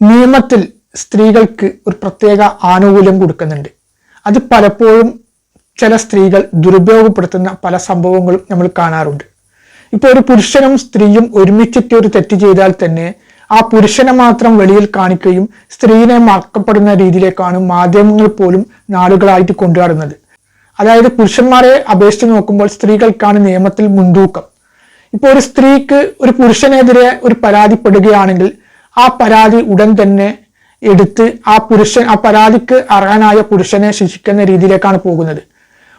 നിയമത്തിൽ സ്ത്രീകൾക്ക് ഒരു പ്രത്യേക ആനുകൂല്യം കൊടുക്കുന്നുണ്ട്. അത് പലപ്പോഴും ചില സ്ത്രീകൾ ദുരുപയോഗപ്പെടുത്തുന്ന പല സംഭവങ്ങളും നമ്മൾ കാണാറുണ്ട്. ഇപ്പോൾ ഒരു പുരുഷനും സ്ത്രീയും ഒരുമിച്ചിട്ട് ഒരു തെറ്റ് ചെയ്താൽ തന്നെ ആ പുരുഷനെ മാത്രം വെളിയിൽ കാണിക്കുകയും സ്ത്രീനെ മറക്കപ്പെടുന്ന രീതിയിലേക്കാണ് മാധ്യമങ്ങൾ പോലും നാളുകളായിട്ട് കൊണ്ടുവരുന്നത്. അതായത് പുരുഷന്മാരെ അപേക്ഷിച്ച് നോക്കുമ്പോൾ സ്ത്രീകൾക്കാണ് നിയമത്തിൽ മുൻതൂക്കം. ഇപ്പോൾ ഒരു സ്ത്രീക്ക് ഒരു പുരുഷനെതിരെ ഒരു പരാതിപ്പെടുകയാണെങ്കിൽ ആ പരാതി ഉടൻ തന്നെ എടുത്ത് ആ പരാതിക്ക് അർഹനായ പുരുഷനെ ശിക്ഷിക്കുന്ന രീതിയിലേക്കാണ് പോകുന്നത്.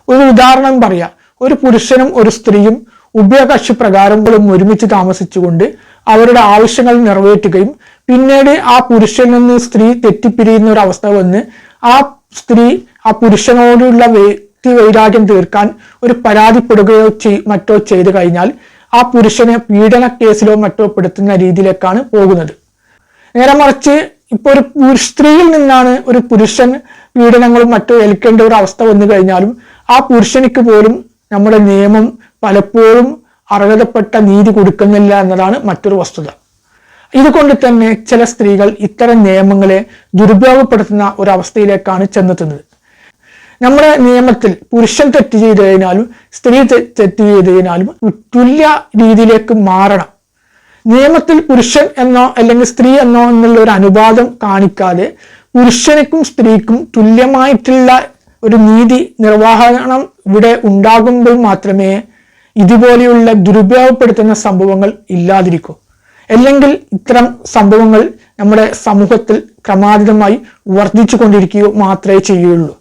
ഒരു ഉദാഹരണം പറയാം. ഒരു പുരുഷനും ഒരു സ്ത്രീയും ഉഭയകക്ഷി പ്രകാരങ്ങളും ഒരുമിച്ച് താമസിച്ചുകൊണ്ട് അവരുടെ ആവശ്യങ്ങൾ നിറവേറ്റുകയും പിന്നീട് ആ പുരുഷനിൽ നിന്ന് സ്ത്രീ തെറ്റിപ്പിരിയുന്ന ഒരു അവസ്ഥ വന്ന് ആ സ്ത്രീ ആ പുരുഷനോടുള്ള വ്യക്തി വൈരാഗ്യം തീർക്കാൻ ഒരു പരാതിപ്പെടുകയോ മറ്റോ ചെയ്തു കഴിഞ്ഞാൽ ആ പുരുഷനെ പീഡന കേസിലോ മറ്റോ പെടുത്തുന്ന രീതിയിലേക്കാണ് പോകുന്നത്. നേരെ മറിച്ച് ഇപ്പോൾ ഒരു സ്ത്രീയിൽ നിന്നാണ് ഒരു പുരുഷൻ പീഡനങ്ങളും മറ്റോ ഏൽക്കേണ്ട ഒരു അവസ്ഥ വന്നു കഴിഞ്ഞാലും ആ പുരുഷനിക്ക് പോലും നമ്മുടെ നിയമം പലപ്പോഴും അർഹതപ്പെട്ട നീതി കൊടുക്കുന്നില്ല എന്നതാണ് മറ്റൊരു വസ്തുത. ഇതുകൊണ്ട് തന്നെ ചില സ്ത്രീകൾ ഇത്തരം നിയമങ്ങളെ ദുരുപയോഗപ്പെടുത്തുന്ന ഒരു അവസ്ഥയിലേക്കാണ് ചെന്നെത്തുന്നത്. നമ്മുടെ നിയമത്തിൽ പുരുഷൻ തെറ്റ് ചെയ്ത് കഴിഞ്ഞാലും സ്ത്രീ തെറ്റ് ചെയ്ത് കഴിഞ്ഞാലും തുല്യ രീതിയിലേക്ക് മാറണം. നിയമത്തിൽ പുരുഷൻ എന്നോ അല്ലെങ്കിൽ സ്ത്രീ എന്നോ എന്നുള്ള ഒരു അനുപാതം കാണിക്കാതെ പുരുഷനും സ്ത്രീക്കും തുല്യമായിട്ടുള്ള ഒരു നീതി നിർവഹണം ഇവിടെ ഉണ്ടാകുമ്പോൾ മാത്രമേ ഇതുപോലെയുള്ള ദുരുപയോഗപ്പെടുത്തുന്ന സംഭവങ്ങൾ ഇല്ലാതിരിക്കൂ. അല്ലെങ്കിൽ ഇത്തരം സംഭവങ്ങൾ നമ്മുടെ സമൂഹത്തിൽ ക്രമാതീതമായി വർദ്ധിച്ചു കൊണ്ടിരിക്കുകയോ മാത്രമേ ചെയ്യുള്ളൂ.